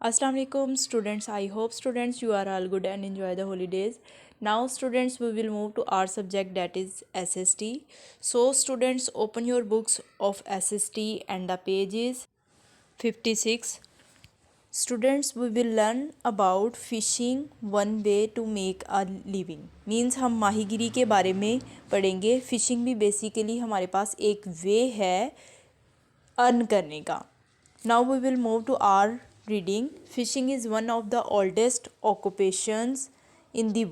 Assalamu alaikum students. I hope students you are all good and enjoy the holidays. Now students we will move to our subject, that is SST. So students, open your books of SST and the page is 56. Students, we will learn about fishing, one way to make a living. Means हम माहीगिरी के बारे में पढ़ेंगे. Phishing भी basically हमारे पास एक वे है earn करने का. Now we will move to our reading. Fishing is one of the oldest occupations in the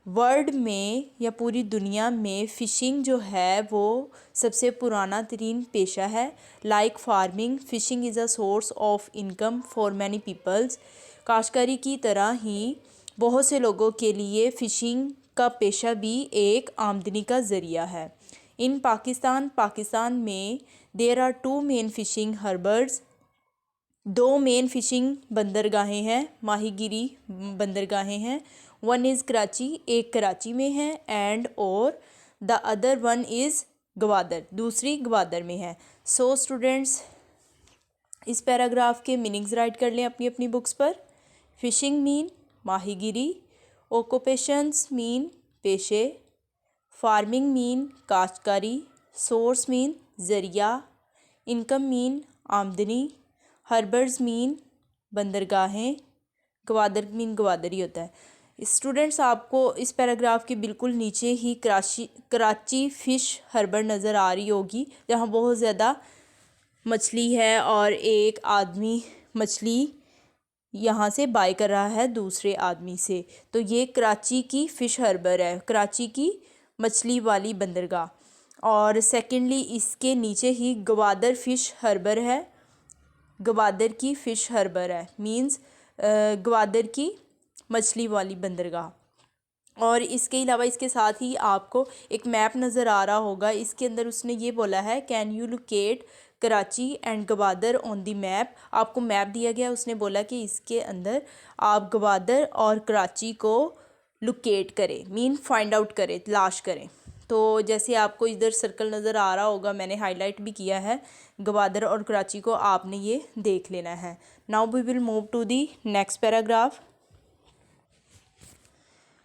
world में या पूरी दुनिया में फ़िशिंग जो है वो सबसे पुराना तरीन पेशा है. Like farming, fishing is a source of income for many peoples. काश्तकारी की तरह ही बहुत से लोगों के लिए फ़िशिंग का पेशा भी एक आमदनी का ज़रिया है. इन पाकिस्तान में there are two main fishing harbours. दो मेन फ़िशिंग बंदरगाहें हैं, माहीगिरी बंदरगाहें हैं. वन इज़ कराची, एक कराची में है, एंड और the other one is Gwadar, दूसरी गवादर में है. सो स्टूडेंट्स, इस पैराग्राफ के मीनिंग्स राइट कर लें अपनी अपनी बुक्स पर. फ़िशिंग मीन माहीगिरी, ऑक्यूपेशंस मीन पेशे, फार्मिंग मीन काश्तकारी, सोर्स मीन ज़रिया, इनकम मीन आमदनी, हार्बर्स मीन बंदरगाहें, गवादर मीन गवादर ही होता है. स्टूडेंट्स, आपको इस पैराग्राफ के बिल्कुल नीचे ही कराची फ़िश हार्बर नज़र आ रही होगी, जहाँ बहुत ज़्यादा मछली है और एक आदमी मछली यहाँ से बाय कर रहा है दूसरे आदमी से. तो ये कराची की फ़िश हार्बर है, कराची की मछली वाली बंदरगाह. और सेकेंडली इसके नीचे ही गवादर फ़िश हार्बर है, गवादर की फ़िश हार्बर है, मींस गवादर की मछली वाली बंदरगाह. और इसके अलावा इसके साथ ही आपको एक मैप नज़र आ रहा होगा. इसके अंदर उसने ये बोला है, can you locate Karachi and Gwadar on the map. आपको मैप दिया गया, उसने बोला कि इसके अंदर आप गवादर और कराची को लोकेट करें, मीन फाइंड आउट करें, तलाश करें. तो जैसे आपको इधर सर्कल नज़र आ रहा होगा, मैंने हाईलाइट भी किया है, गवादर और कराची को आपने ये देख लेना है. Now we will move to the next paragraph.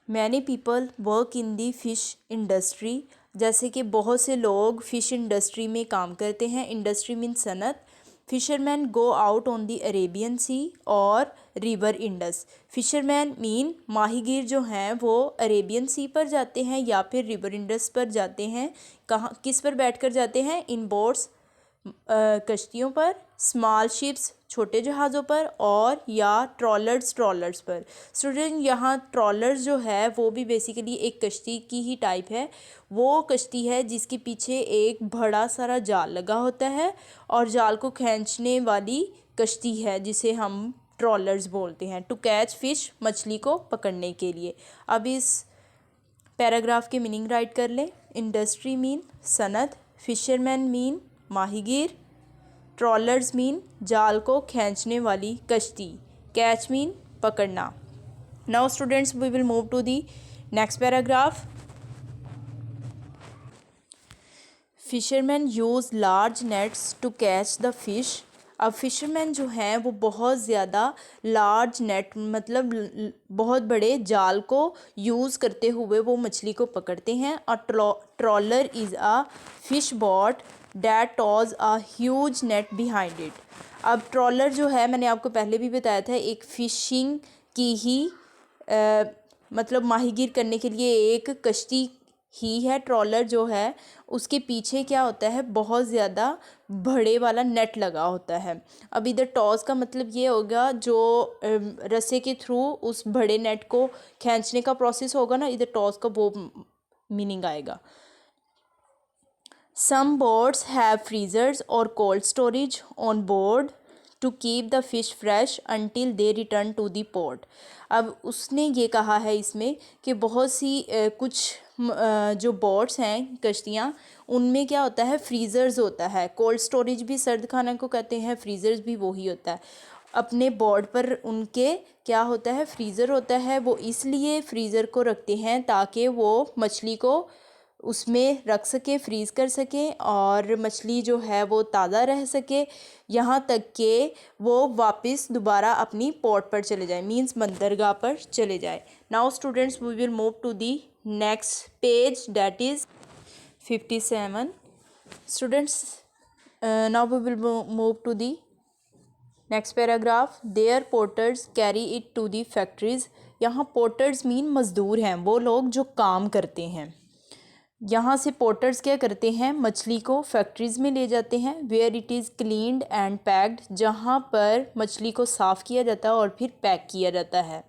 Many people work in the fish industry. जैसे कि बहुत से लोग फ़िश इंडस्ट्री में काम करते हैं. इंडस्ट्री मीन सनत. Fisherman go out on the Arabian sea और रिवर इंडस. फिशरमैन मीन माहीगीर जो हैं वो अरेबियन सी पर जाते हैं या फिर रिवर इंडस पर जाते हैं. कहाँ किस पर बैठकर जाते हैं? इन बोट्स, कश्तियों पर, स्मॉल शिप्स छोटे जहाज़ों पर, और या ट्रॉलर्स पर. स्टूडेंट, यहाँ ट्रॉलर्स जो है वो भी बेसिकली एक कश्ती की ही टाइप है. वो कश्ती है जिसके पीछे एक बड़ा सारा जाल लगा होता है और जाल को खींचने वाली कश्ती है जिसे हम ट्रॉलर्स बोलते हैं. टू कैच फ़िश, मछली को पकड़ने के लिए. अब इस पैराग्राफ के मीनिंग राइट कर लें. इंडस्ट्री मीन सनत, फिशरमैन मीन माहीगीर, ट्रॉलर्स मीन जाल को खींचने वाली कश्ती, कैच मीन पकड़ना. Now students, we will move to the next paragraph. Fisherman use large nets to catch the fish. अब फिशरमैन जो हैं वो बहुत ज़्यादा लार्ज नेट, मतलब बहुत बड़े जाल को यूज़ करते हुए वो मछली को पकड़ते हैं. और trawler is a fish boat that tows a huge net behind it. अब ट्रॉलर जो है, मैंने आपको पहले भी बताया था, एक फ़िशिंग की ही मतलब माहीगीर करने के लिए एक कश्ती ही है. ट्रॉलर जो है उसके पीछे क्या होता है, बहुत ज़्यादा बड़े वाला नेट लगा होता है. अब इधर टॉस का मतलब ये होगा जो रस्से के थ्रू उस बड़े नेट को खींचने का प्रोसेस होगा ना, इधर टॉस का वो मीनिंग आएगा. Some boats have freezers or cold storage on board to keep the fish fresh until they return to the port. अब उसने ये कहा है इसमें कि बहुत सी कुछ जो बोट्स हैं, कश्तियाँ, उनमें क्या होता है, फ्रीज़र्स होता है. कोल्ड स्टोरेज भी सर्द खाना को कहते हैं, फ्रीज़र्स भी वही होता है. अपने बोर्ड पर उनके क्या होता है, फ्रीज़र होता है. वो इसलिए फ्रीज़र को रखते हैं ताकि वो मछली को उसमें रख सकें, फ्रीज़ कर सकें और मछली जो है वो ताज़ा रह सके, यहाँ तक कि वो वापस दोबारा अपनी पोर्ट पर चले जाए, मींस बंदरगाह पर चले जाए। Now students we will move to the next page that is 57. Students, now we will move to the next paragraph. Their porters carry it to the factories. यहाँ porters मीन मज़दूर हैं, वो लोग जो काम करते हैं। यहाँ से पोर्टर्स क्या करते हैं, मछली को फैक्ट्रीज़ में ले जाते हैं। Where it is cleaned and packed, जहाँ पर मछली को साफ़ किया जाता है और फिर पैक किया जाता है।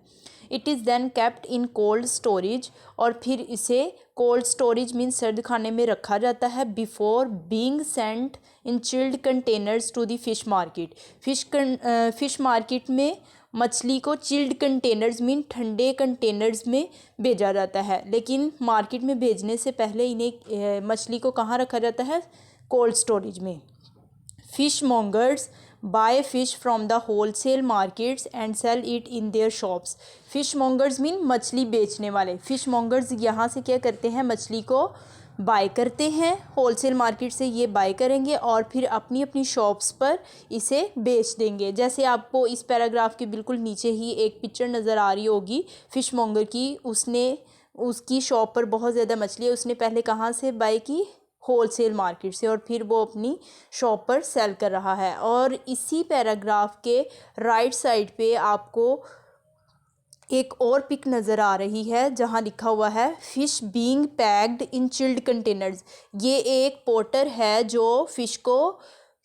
It is then kept in cold storage, और फिर इसे कोल्ड स्टोरेज मीन सर्द खाने में रखा जाता है। Before being sent in chilled containers to the fish market, fish market में मछली को चिल्ड कंटेनर्स मीन ठंडे कंटेनर्स में भेजा जाता है। लेकिन मार्केट में भेजने से पहले इन्हें मछली को कहाँ रखा जाता है, कोल्ड स्टोरेज में। Fish mongers buy fish from the wholesale markets and sell it in their shops. Fish mongers mean मछली बेचने वाले। फिश मॉन्गर्स यहाँ से क्या करते हैं, मछली को बाय करते हैं, होलसेल मार्केट से ये बाय करेंगे और फिर अपनी अपनी शॉप्स पर इसे बेच देंगे। जैसे आपको इस पैराग्राफ के बिल्कुल नीचे ही एक पिक्चर नज़र आ रही होगी फिश मॉन्गर की, उसकी शॉप पर बहुत ज़्यादा मछली है। उसने पहले कहाँ से बाय की, होलसेल मार्केट से, और फिर वो अपनी शॉप पर सेल कर रहा है। और इसी पैराग्राफ के राइट साइड पे आपको एक और पिक नज़र आ रही है जहाँ लिखा हुआ है fish being packed in chilled containers. ये एक पोर्टर है जो फ़िश को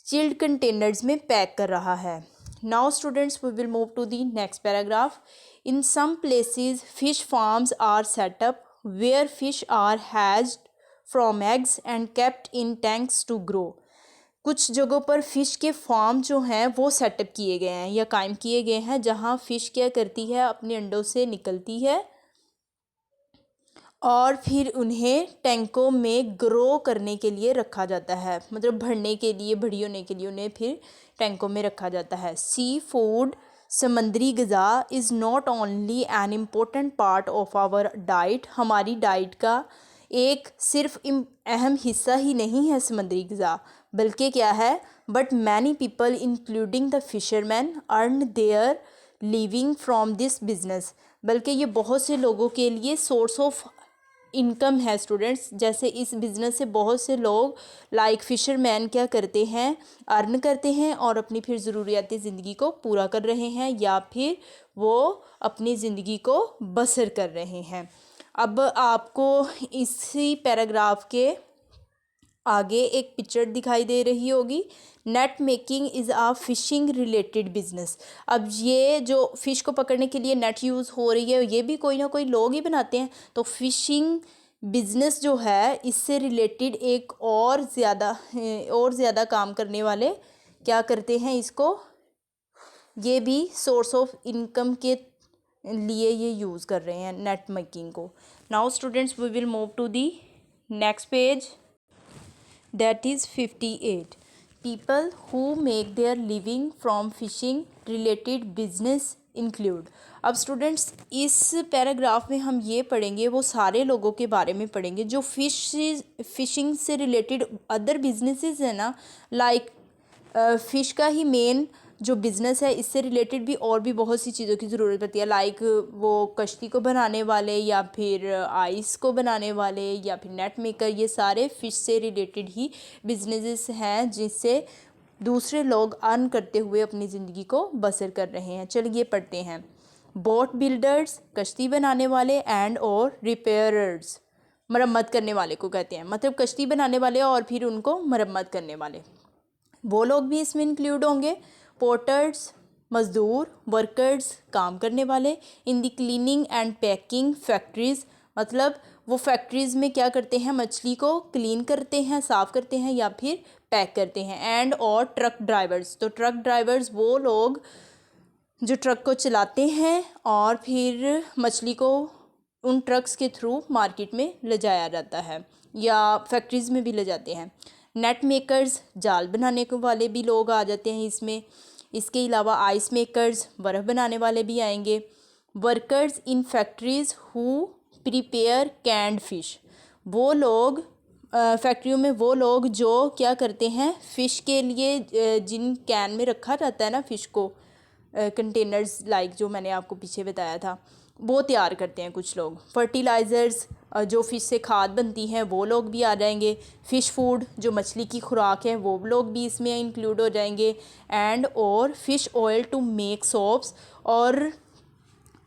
चिल्ड कंटेनर्स में पैक कर रहा है। Now students we will move to the next paragraph. In some places fish farms are set up where fish are hatched from eggs and kept in tanks to grow. कुछ जगहों पर fish के farm जो हैं वो setup किए गए हैं या कायम किए गए हैं जहाँ फ़िश क्या करती है, अपने अंडों से निकलती है और फिर उन्हें टैंकों में ग्रो करने के लिए रखा जाता है, मतलब बढ़ने के लिए, बड़ी होने के लिए उन्हें फिर टैंकों में रखा जाता है। सी फूड, समंदरी ग़िज़ा is not only an important part of our diet, हमारी डाइट का एक सिर्फ अहम हिस्सा ही नहीं है समंदरी ग़िज़ा, बल्कि क्या है, but many people including the fisherman earn their living from this business, बल्कि ये बहुत से लोगों के लिए सोर्स ऑफ इनकम है स्टूडेंट्स। जैसे इस बिज़नेस से बहुत से लोग लाइक फिशरमैन क्या करते हैं, अर्न करते हैं और अपनी फिर ज़रूरियाती ज़िंदगी को पूरा कर रहे हैं या फिर वो अपनी ज़िंदगी को बसर कर रहे हैं। अब आपको इसी पैराग्राफ के आगे एक पिक्चर दिखाई दे रही होगी, net making is a fishing related business. अब ये जो फ़िश को पकड़ने के लिए नेट यूज़ हो रही है ये भी कोई ना कोई लोग ही बनाते हैं, तो फिशिंग बिजनेस जो है इससे रिलेटेड एक और ज़्यादा काम करने वाले क्या करते हैं, इसको ये भी सोर्स ऑफ इनकम के लिए ये यूज़ कर रहे हैं नेट मेकिंग को। Now students we will move to the next page that is 58. People who make their living from fishing related business include. अब स्टूडेंट्स इस पैराग्राफ में हम ये पढ़ेंगे, वो सारे लोगों के बारे में पढ़ेंगे जो फिशिंग से रिलेटेड अदर बिजनेसेस है ना, लाइक फ़िश का ही मेन जो बिज़नेस है इससे रिलेटेड भी और भी बहुत सी चीज़ों की ज़रूरत पड़ती है, लाइक वो कश्ती को बनाने वाले या फिर आइस को बनाने वाले या फिर नेट मेकर, ये सारे फ़िश से रिलेटेड ही बिजनेसेस हैं जिससे दूसरे लोग अर्न करते हुए अपनी ज़िंदगी को बसर कर रहे हैं। चलिए पढ़ते हैं। बोट बिल्डर्स, कश्ती बनाने वाले, एंड और रिपेयरर्स, मरम्मत करने वाले को कहते हैं, मतलब कश्ती बनाने वाले और फिर उनको मरम्मत करने वाले, वो लोग भी इसमें इंक्लूड होंगे। पोर्टर्स, मज़दूर, वर्कर्स, काम करने वाले, in the cleaning and packing factories, मतलब वो फैक्ट्रीज़ में क्या करते हैं, मछली को क्लीन करते हैं, साफ़ करते हैं या फिर पैक करते हैं। एंड और ट्रक ड्राइवर्स, तो ट्रक ड्राइवर्स वो लोग जो ट्रक को चलाते हैं और फिर मछली को उन ट्रक्स के थ्रू मार्केट में ले जाया जाता है या फैक्ट्रीज़ में भी ले जाते हैं। नेट मेकर्स, जाल बनाने के वाले भी लोग आ जाते हैं इसमें। इसके अलावा आइस मेकर्स, बर्फ़ बनाने वाले भी आएंगे। Workers in factories who prepare canned fish, वो लोग फैक्ट्रियों में वो लोग जो क्या करते हैं, फ़िश के लिए जिन कैन में रखा जाता है ना फ़िश को, कंटेनर्स लाइक जो मैंने आपको पीछे बताया था, वो तैयार करते हैं कुछ लोग। फर्टिलाइज़र्स जो फ़िश से खाद बनती हैं वो लोग भी आ जाएंगे। फ़िश फूड जो मछली की खुराक है वो लोग भी इसमें इंक्लूड हो जाएंगे। एंड और fish oil to make soaps, और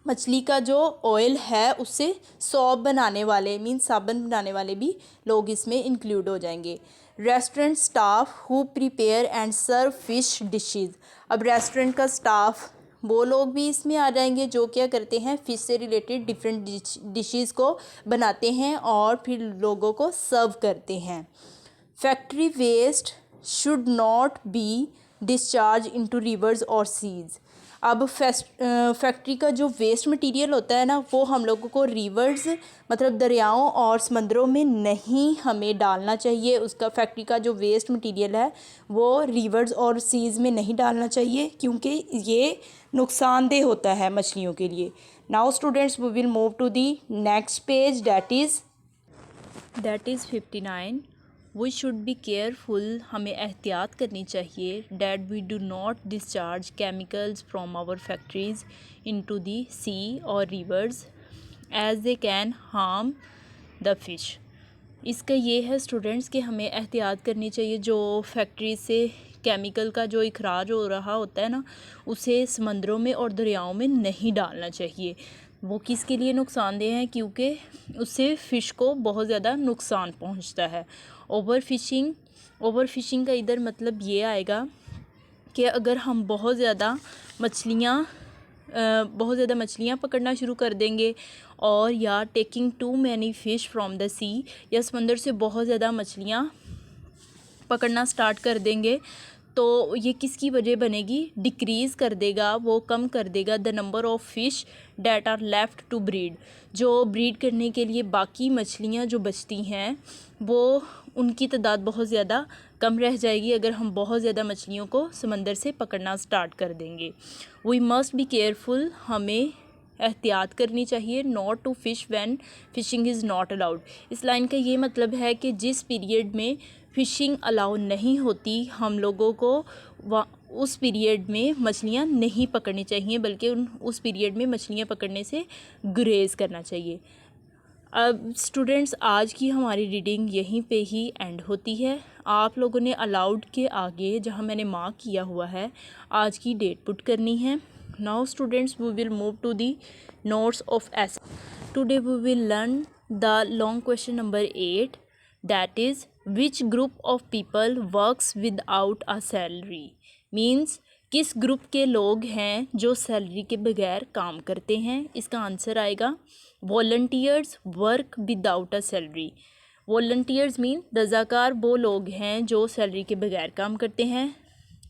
मछली का जो ऑयल है उससे सौंप बनाने वाले मीन्स साबुन बनाने वाले भी लोग इसमें इंक्लूड हो जाएंगे। Restaurant staff who prepare and serve fish dishes, अब रेस्टोरेंट का स्टाफ वो लोग भी इसमें आ जाएंगे जो क्या करते हैं, फ़िश से रिलेटेड डिफरेंट डिशेज़ को बनाते हैं और फिर लोगों को सर्व करते हैं। Factory waste should not be discharge into rivers और सीज, अब फैक्ट्री का जो वेस्ट मटेरियल होता है ना वो हम लोगों को रिवर्स मतलब दरियाओं और समंदरों में नहीं हमें डालना चाहिए। उसका फैक्ट्री का जो वेस्ट मटेरियल है वो रिवर्स और सीज़ में नहीं डालना चाहिए क्योंकि ये नुकसानदेह होता है मछलियों के लिए। Now students we will move to the next page that is 59। We should be careful, हमें एहतियात करनी चाहिए। That we do not discharge chemicals from our factories into the sea और rivers as they can harm the fish. इसका ये है students कि हमें एहतियात करनी चाहिए, जो फैक्ट्री से केमिकल का जो इखराज हो रहा होता है ना उसे समंदरों में और दरियाओं में नहीं डालना चाहिए। वो किसके लिए नुकसानदेह है, क्योंकि उससे फ़िश को बहुत ज़्यादा नुकसान पहुंचता है। ओवर फिशिंग का इधर मतलब ये आएगा कि अगर हम बहुत ज़्यादा मछलियाँ पकड़ना शुरू कर देंगे और या taking too many fish from the sea, या समंदर से बहुत ज़्यादा मछलियाँ पकड़ना स्टार्ट कर देंगे तो ये किसकी वजह बनेगी, डिक्रीज़ कर देगा, वो कम कर देगा the number of fish that are left to breed, जो ब्रीड करने के लिए बाकी मछलियाँ जो बचती हैं वो उनकी तादाद बहुत ज़्यादा कम रह जाएगी अगर हम बहुत ज़्यादा मछलियों को समंदर से पकड़ना स्टार्ट कर देंगे। वी मस्ट बी केयरफुल, हमें एहतियात करनी चाहिए। Not to fish when fishing is not allowed, इस लाइन का ये मतलब है कि जिस पीरियड में फ़िशिंग अलाउ नहीं होती हम लोगों को उस पीरियड में मछलियाँ नहीं पकड़नी चाहिए, बल्कि उस पीरियड में मछलियाँ पकड़ने से गुरेज़ करना चाहिए। अब स्टूडेंट्स आज की हमारी रीडिंग यहीं पे ही एंड होती है। आप लोगों ने अलाउड के आगे जहाँ मैंने मार्क किया हुआ है आज की डेट पुट करनी है। Now students we will move to the notes of S. Today we will learn the long question number 8 that is which group of people works without a salary, means किस ग्रुप के लोग हैं जो salary के बगैर काम करते हैं। इसका आंसर आएगा volunteers work without a salary. Volunteers mean रज़ाकार वो लोग हैं जो सैलरी के बगैर काम करते हैं।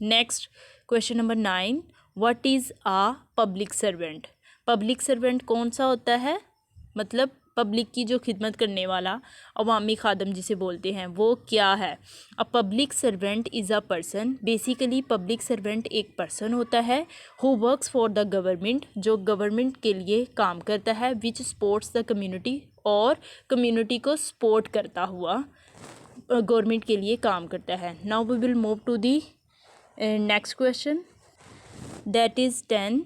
Next question number 9 what is a public servant. Public servant कौन सा होता है, मतलब पब्लिक की जो खिदमत करने वाला अवामी खादम जिसे बोलते हैं वो क्या है। A public servant is a person, basically public servant एक पर्सन होता है who works for the government, जो गवर्नमेंट के लिए काम करता है, विच सपोर्ट्स द कम्युनिटी, और कम्युनिटी को सपोर्ट करता हुआ गवर्नमेंट के लिए काम करता है। Now we will move to the next question that is 10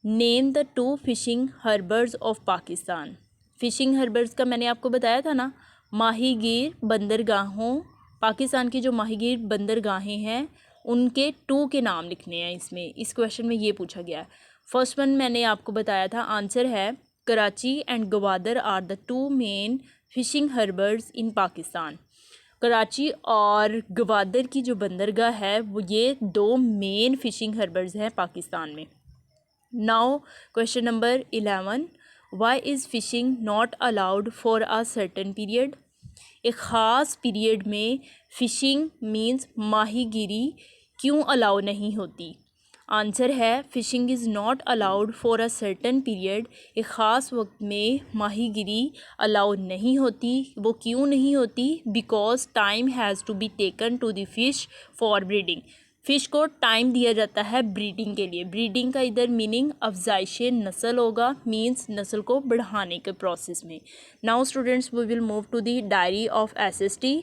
name the 2 fishing harbours of Pakistan. Fishing harbours का मैंने आपको बताया था ना, माहीगीर बंदरगाहों, पाकिस्तान की जो माहीगीर बंदरगाहें हैं उनके 2 के नाम लिखने हैं इसमें। इस क्वेश्चन में ये पूछा गया है। फर्स्ट वन मैंने आपको बताया था, आंसर है Karachi and Gwadar are the 2 main fishing harbours in Pakistan. Karachi और गवादर की जो बंदरगाह है वो ये 2 मेन फ़िशिंग हार्बर्स हैं पाकिस्तान में। Now question number 11 why is fishing not allowed for a certain period. एक ख़ास पीरियड में फ़िशिंग मीन्स माहीगीरी क्यों अलाउ नहीं होती। आंसर है phishing is not allowed for a certain period, एक ख़ास वक्त में माहीगीरी अलाउ नहीं होती। वो क्यों नहीं होती, because time has to be taken to the fish for breeding, fish को टाइम दिया जाता है ब्रीडिंग के लिए। ब्रीडिंग का इधर मीनिंग अफजाइश नस्ल होगा, मीन्स नस्ल को बढ़ाने के प्रोसेस में। Now students we will move to the diary of SST.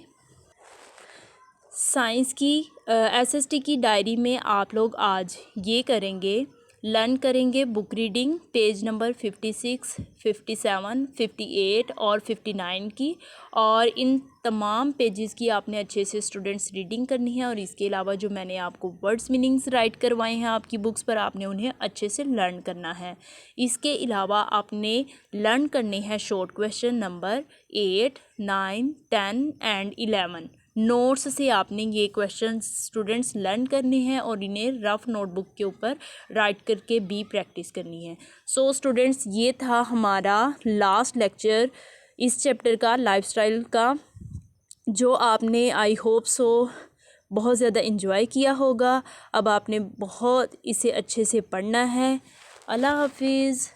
Science की एसएसटी की डायरी में आप लोग आज ये करेंगे, लर्न करेंगे बुक रीडिंग पेज नंबर 56, 57, 58 और 59 की, और इन तमाम पेजेस की आपने अच्छे से स्टूडेंट्स रीडिंग करनी है। और इसके अलावा जो मैंने आपको वर्ड्स मीनिंग्स राइट करवाए हैं आपकी बुक्स पर, आपने उन्हें अच्छे से लर्न करना है। इसके अलावा आपने लर्न करने हैं short question number 8, 9, 10 and 11। Notes से आपने ये क्वेश्चन स्टूडेंट्स लर्न करने हैं और इन्हें रफ नोटबुक के ऊपर राइट करके भी प्रैक्टिस करनी है। सो स्टूडेंट्स, ये था हमारा लास्ट लेक्चर इस चैप्टर का, लाइफस्टाइल का, जो आपने आई होप सो बहुत ज़्यादा इन्जॉय किया होगा। अब आपने बहुत इसे अच्छे से पढ़ना है। अल्लाह हाफिज़।